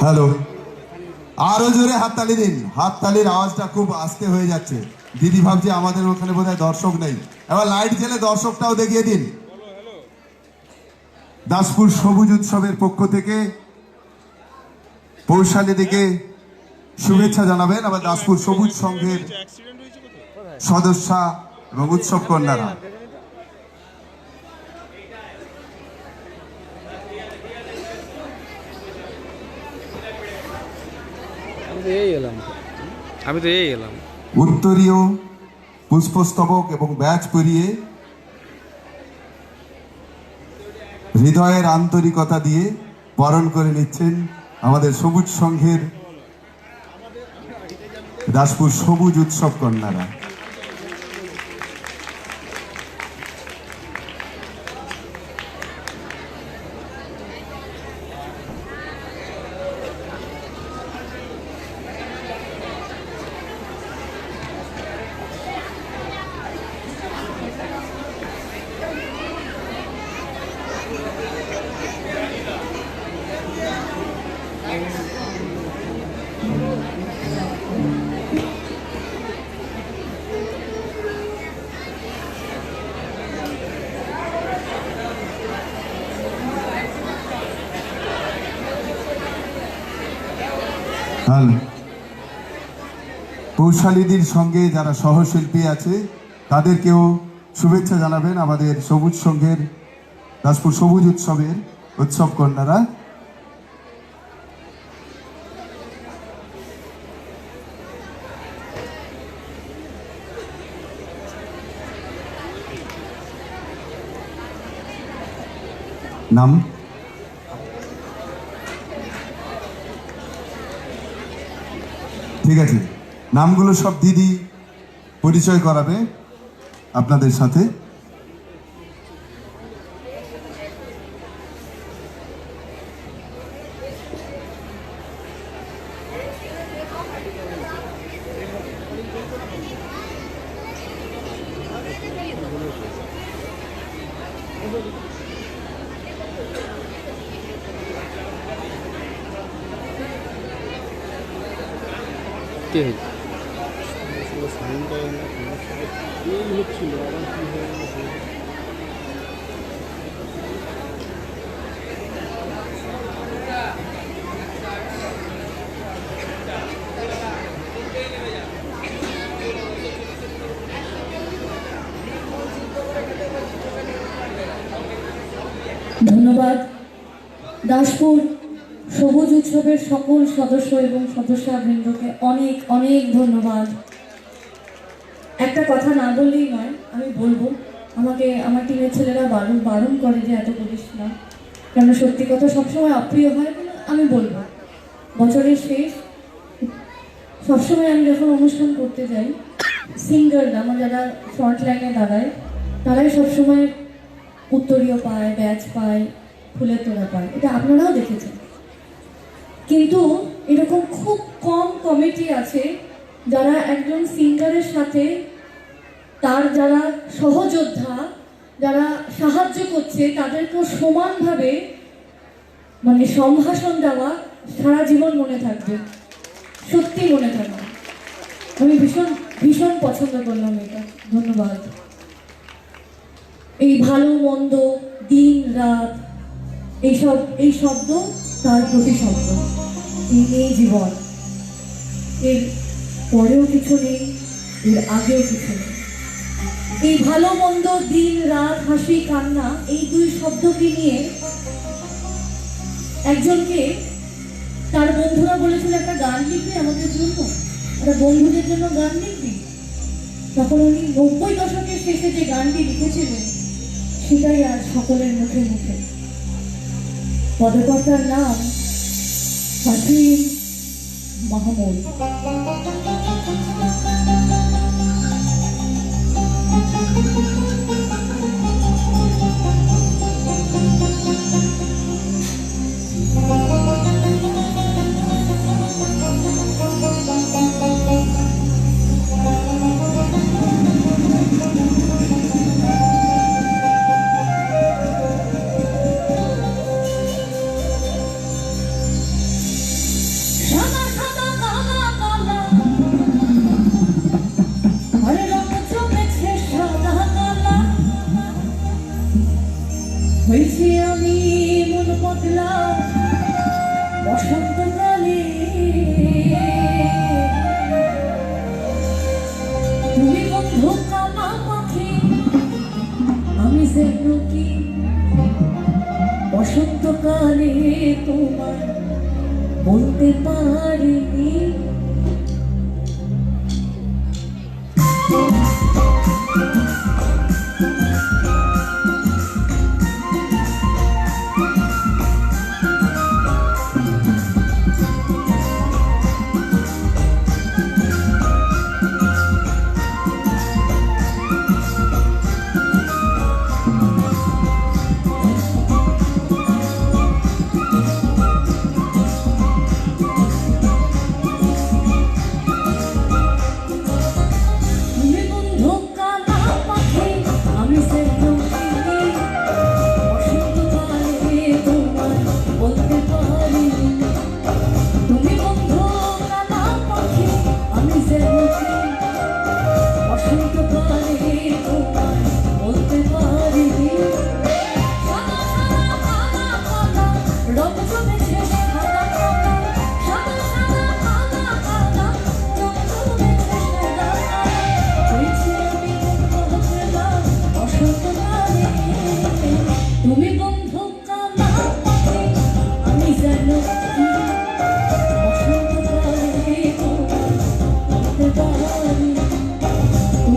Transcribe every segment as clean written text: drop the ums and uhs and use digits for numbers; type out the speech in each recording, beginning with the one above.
Hello, আরো জোরে হাততালি দিন। হাততালির আওয়াজটা খুব আস্তে হয়ে যাচ্ছে। দিদি ভাবছে আমাদের ওখানে বোধহয় দর্শক নেই। এবার লাইট জ্বেলে দর্শকটাও দেখিয়ে দিন। দাসপুর সবুজ উৎসবের পক্ষ থেকে পৌশালীদিকে শুভেচ্ছা জানাবেন। আবার দাসপুর সবুজ সংঘের সদস্যা এবং উৎসব কন্যারা। আমি তো এই এলাম। উত্তরীয় পুষ্পস্তবক এবং ব্যাচ পরিয়ে হৃদয়ের আন্তরিকতা দিয়ে বরণ করে নিচ্ছেন আমাদের সবুজ সংঘের দাসপুর সবুজ উৎসব কন্যারা। পৌশালীদির সঙ্গে যারা সহশিল্পী আছে তাদেরকেও শুভেচ্ছা জানাবেন আমাদের সবুজ সংঘের দাসপুর সবুজ উৎসবের উৎসব কন্যারা। নাম ঠিক আছে, নামগুলো সব দিদি পরিচয় করাবে আপনাদের সাথে। কে ধন্যবাদ। দাসপুর সবুজ উৎসবের সকল সদস্য এবং সদস্যবৃন্দকে অনেক অনেক ধন্যবাদ। একটা কথা না বললেই নয়, আমি বলবো। আমাকে আমার টিমের ছেলেরা বারণ করে যে এত বলিস না, কেন সত্যি কথা সবসময় অপ্রিয় হয়। আমি বলবো, বছরের শেষ সবসময় আমি যখন অনুষ্ঠান করতে যাই, সিঙ্গাররা আমার যারা ফ্রন্ট লাইনে দাঁড়ায় তারাই সবসময় উত্তরীয় পায়, ব্যাচ পায়, ফুলের তোড়া পায়। এটা আপনারাও দেখেছেন। কিন্তু এরকম খুব কম কমিটি আছে যারা একজন সিঙ্গারের সাথে তার যারা সহযোদ্ধা, যারা সাহায্য করছে তাদেরকেও সমানভাবে সম্ভাষণ দেওয়া সারা জীবন মনে থাকবে, সত্যি মনে থাকবে। আমি ভীষণ ভীষণ পছন্দ করলাম এটা। ধন্যবাদ। এই ভালো মন্দ, দিন রাত, এই শব্দ তার প্রতিশব্দ। এই জীবন, এর পরেও কিছু নেই, এর আগেও কিছু নেই। এই ভালো মন্দ, দিন রাত, হাসি কান্না, এই দুই শব্দকে নিয়ে একজনকে তার বন্ধুরা বলেছিল একটা গান লিখবি আমাদের জন্য, একটা বন্ধুদের জন্য গান লিখবি। তখন উনি 90 দশকের শেষে যে গানটি লিখেছিলেন সেটাই আজ সকলের মুখে মুখে। পদকর্তার নাম হাসিম মাহমুদ। যেন কি বসন্তকালে তোমার বলতে পারিনি। তুমি বন্ধু কালা পাখি আমি যেন কি বসন্তকালে তোমার বলতে পারি।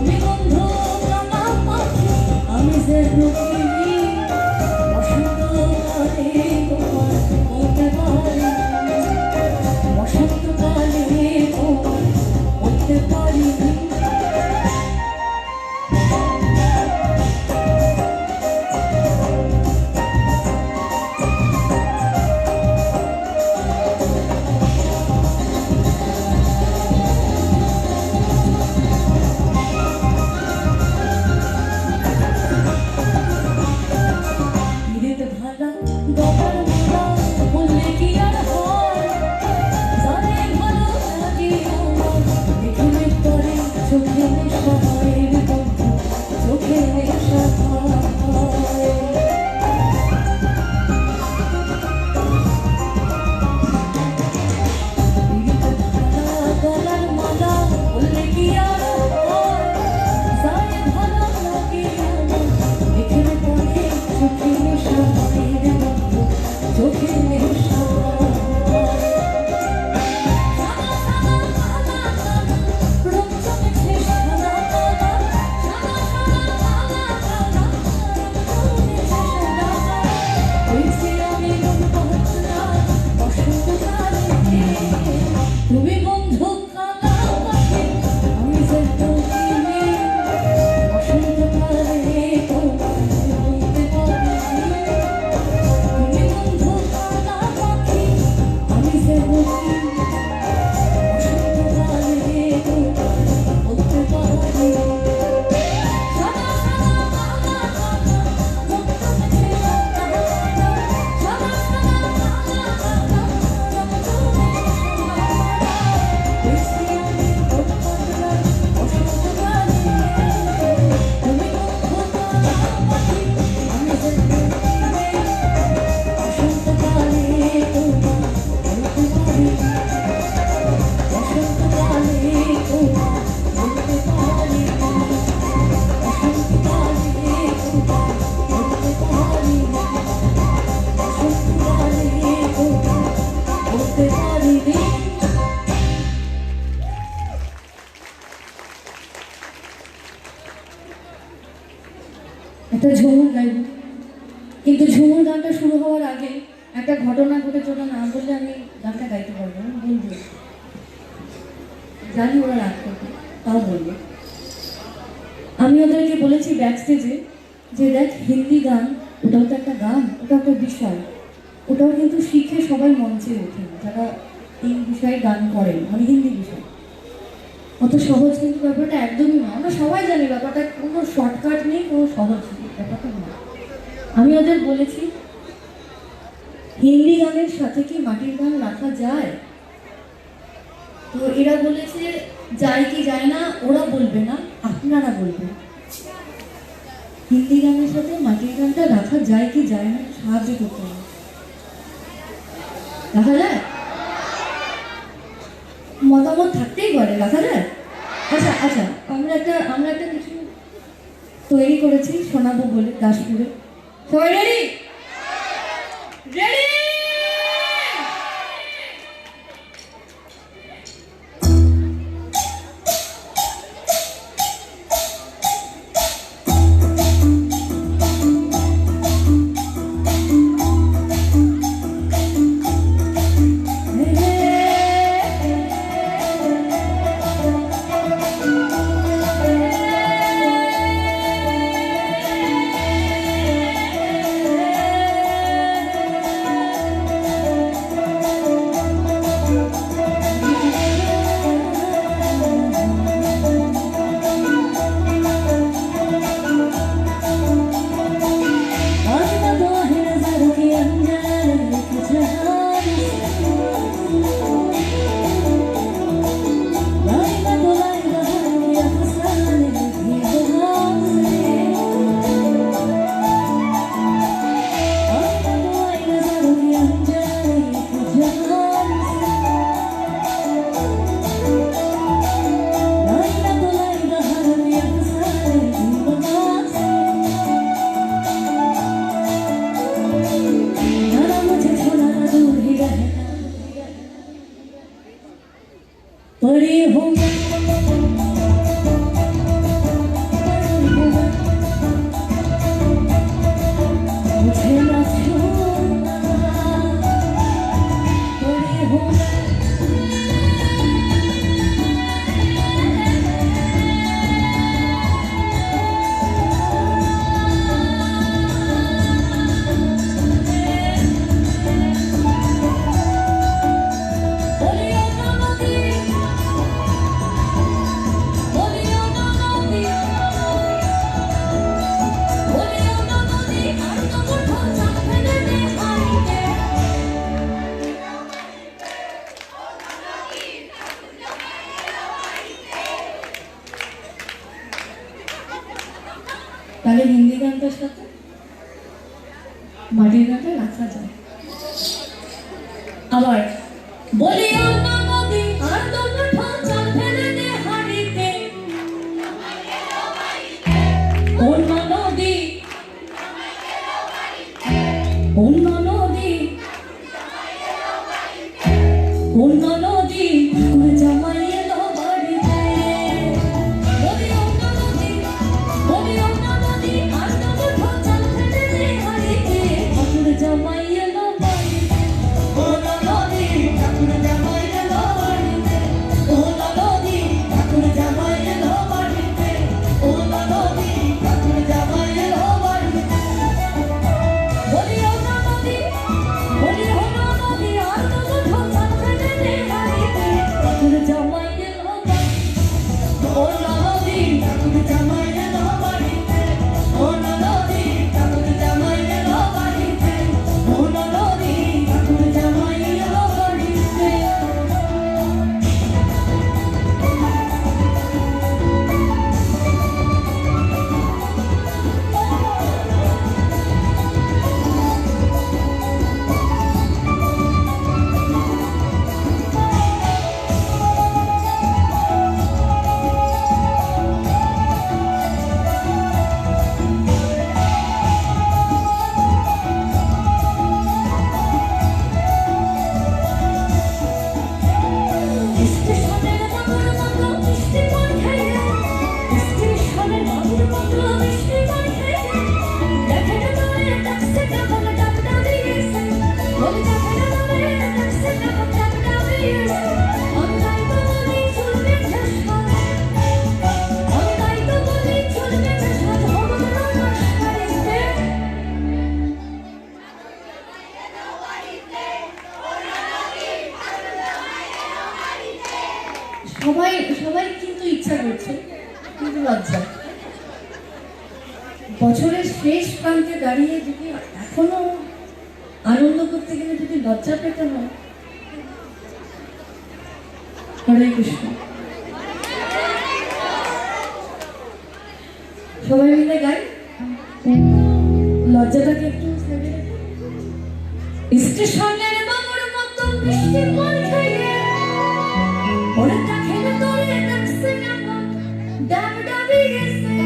তুমি বন্ধু কালা পাখি আমি যেন কি বসন্তকালে তোমার বলতে পারি। বসন্তকালে তোমার বলতে পারি। একটা ঝুমুর গাইব, কিন্তু ঝুমুর গানটা শুরু হওয়ার আগে একটা ঘটনা ঘটেছে, ওটা না বললে আমি গানটা গাইতে পারবো না। বলবো, জানি ওরা রাগ করবে, তাও বলবো। আমি ওদেরকে বলেছি ব্যাক স্টেজে যে দেখ, হিন্দি গান ওটাও তো একটা গান, ওটা একটা বিষয়, ওটাও কিন্তু শিখে সবাই মঞ্চে ওঠেন যারা এই বিষয়ে গান করেন, মানে হিন্দি বিষয়। অত সহজ কিন্তু ব্যাপারটা একদমই না। আমরা সবাই জানি ব্যাপারটা কোনো শর্টকাট নেই, কোনো সহজ নেই, ব্যাপারটা না। আমি ওদের বলেছি হিন্দি গানের সাথে কি মাটির গান রাখা যায়? তো এরা বলেছে যায় কি যায় না ওরা বলবে না, আপনারা বলবেন হিন্দি গানের সাথে মাটির গানটা রাখা যায় কি যায় না, সাহায্য করতে হবে। রাখা যায়? মতামত থাকতেই পারে, রাখা যায়। আচ্ছা আচ্ছা, আমরা একটা কিছু তৈরি করেছি শোনাবো বলে দাসপুরে। সবাই রেডি? রেডি? बड़े होंगे मुझे ना छोड़ना, बड़े होंगे তাহলে হিন্দি গানটার সাথে মাটির গানটা রাখা যায়। আবার বলি অন্য নদী আর দোল জল ফেলে দে হাড়িতে, অন্য নদী অন্য নদী অন্য নদী ঠাকুর জামাই এলো বাড়িতে, বলি অন্য নদী বলি অন্য নদী আর দোল জল ফেলে দে হাড়িতে, ঠাকুর জামাই এলো বাড়িতে, অন্য নদী ঠাকুর জামাই এলো বাড়িতে, অন্য নদী ঠাকুর জামাই এলো বাড়িতে, অন্য নদী ঠাকুর জামাই এলো বাড়িতে, বলি অন্য নদী বলি অন্য নদী আর দোল জল ফেলে দে হাড়িতে, ঠাকুর জামাই এলো বাড়িতে, অন্য নদী ঠাকুর জামাই এলো বাড়িতে, অন্য নদী ঠাকুর জামাই এলো বাড়িতে, অন্য নদী ঠাকুর জামাই এলো বাড়িতে। স্টেশনের বাবুর মতো মিষ্টি পান খাইয়ে, স্টেশনের বাবুর মতো মিষ্টি পান খাইয়ে, দেখে না তোরে ট্যাক্সি কেমন ডাকটা দিয়েছে, বলি দেখে না তোরে ট্যাক্সি কেমন ডাকটা দিয়েছে, আমি তাই তো বলি চলবে ঠেসা, আমি তাই তো বলি চলবে ঠেসা, ধরো না শাড়িতে। সবাই সবাই কিন্তু ইচ্ছা করছে, কিন্তু লজ্জা। বছরের শেষ প্রান্তে দাঁড়িয়ে যদি এখনো আনন্দ করতে গেলে যদি লজ্জা পেতে হয়, হরে কৃষ্ণ। সবাই মিলে গাই, লজ্জাটাকে একটু ছেড়ে রেখে। স্টেশনের বাবুর মতো মিষ্টি পান খাইয়ে, ওরে দেখে না তোরে ট্যাক্সি কেমন ডাব ডাবিয়েছে,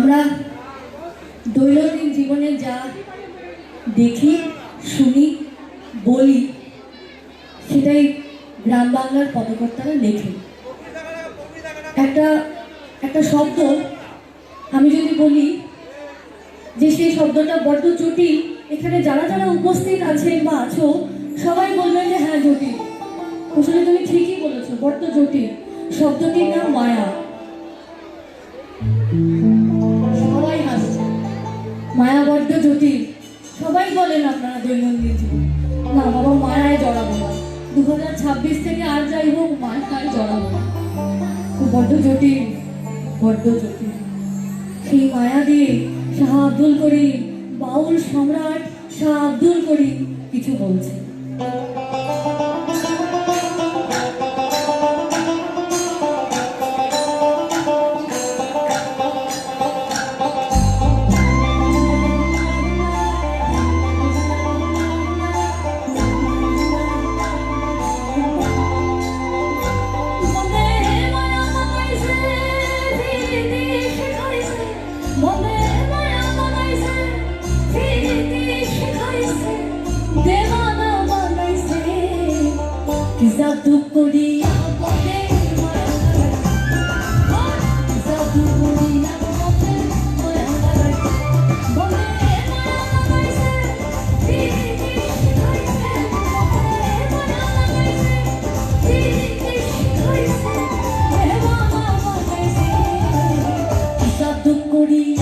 আমরা দৈনন্দিন জীবনে যা দেখি, শুনি, বলি, সেটাই গ্রাম বাংলার পদকর্তারা লেখে। একটা শব্দ আমি যদি বলি যে সেই শব্দটা বড্ড জটিল, এখানে যারা যারা উপস্থিত আছেন বা আছো সবাই বলবেন যে হ্যাঁ জটিল। আসলে তুমি ঠিকই বলেছো, বড্ড জটিল। শব্দটির নাম মায়া। সবাই হাসছে, মায়া বড্ড জটিল। সবাই বলেন আপনারা দৈনন্দিন জীবনে, না বাবা মায়ায় জড়াবো না, 2026 থেকে আর যাই হোক মায়ায় জড়াবো না, বড্ড জটিল, বড্ড জটিল। সেই মায়া দিয়ে শাহ আব্দুল করিম, বাউল সম্রাট শাহ আব্দুল করিম কিছু বলছে। জাদু করিয়া বলে জাদু করিয়া বলে বলে জাদু করিয়া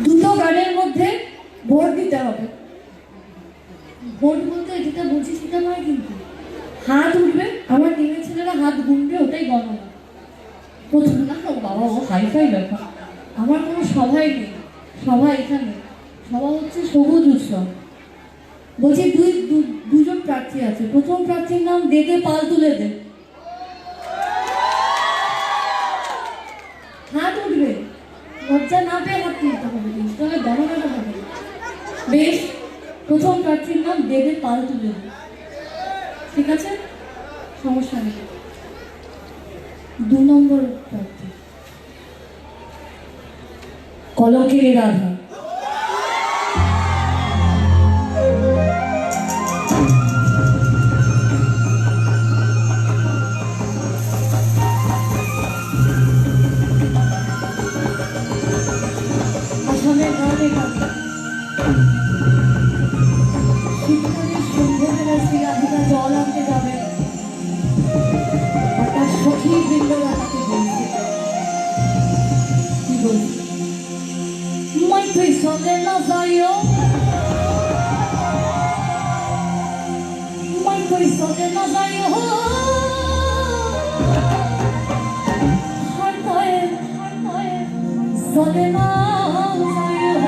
দুটো গানের মধ্যে ভোট দিতে হবে। ভোট বলতে যেটা বলছি সেটা নয়, কিন্তু হাত উঠবে, আমার টিমের ছেলেরা হাত গুনবে, ওটাই গণনা। প্রথম না বাবা, ও হাইফাই ব্যাপার। আমার কোনো সভাই নেই, সভা এখানে, সভা হচ্ছে সবুজ উৎসব। বলছি দুজন প্রার্থী আছে। প্রথম প্রার্থীর নাম দেদে পাল তুলে দে। হাত উঠবে, লজ্জা না পেয়ে হাত তুলতে হবে, তাহলে গণনাটা হবে। বেশ, প্রথম প্রার্থীর নাম দেদে পাল তুলে দে, ঠিক আছে, সমস্যা নেই। 2 নম্বর প্রার্থী কলঙ্কের রাধা। আসামের গ্রামে গ্রামে শীতকালে সন্ধ্যেবেলা শ্রী রাধিকা জল আনতে যাবে, আর তার সখী বৃন্দরা তাকে বলছে, কি বলছে, মই তুই সঙ্গে না যাইও, মই তুই সঙ্গে না যাইও, হার নয় সঙ্গে না যাইও।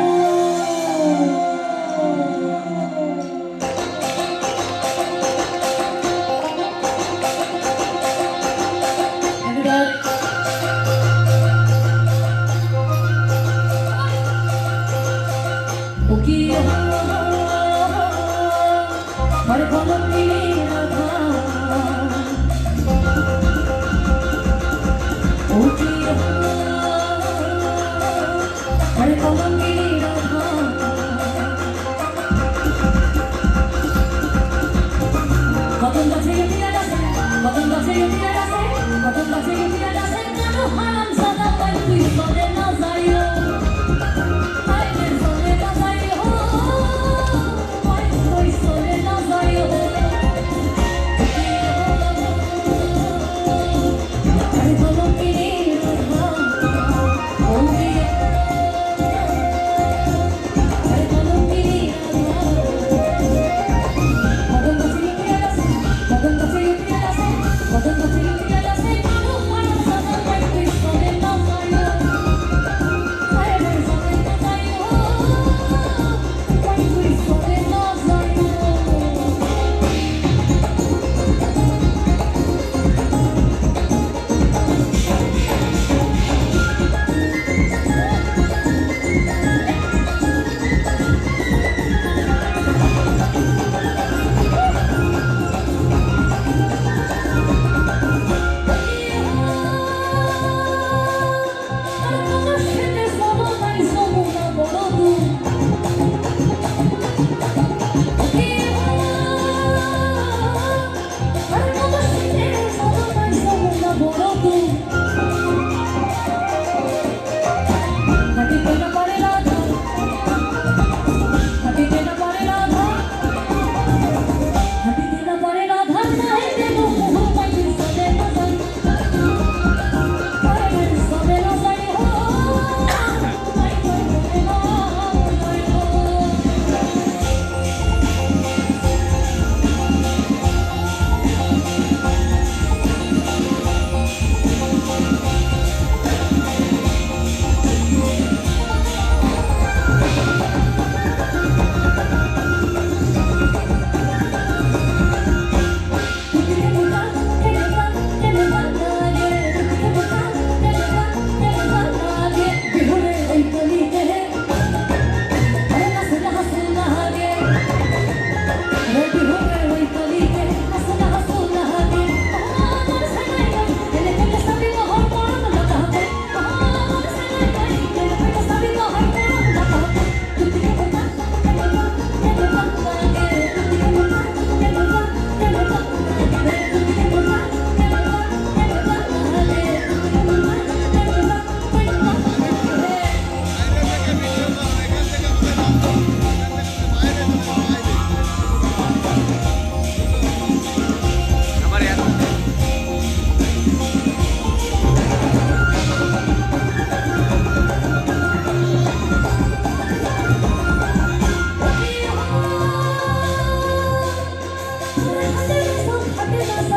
Nasa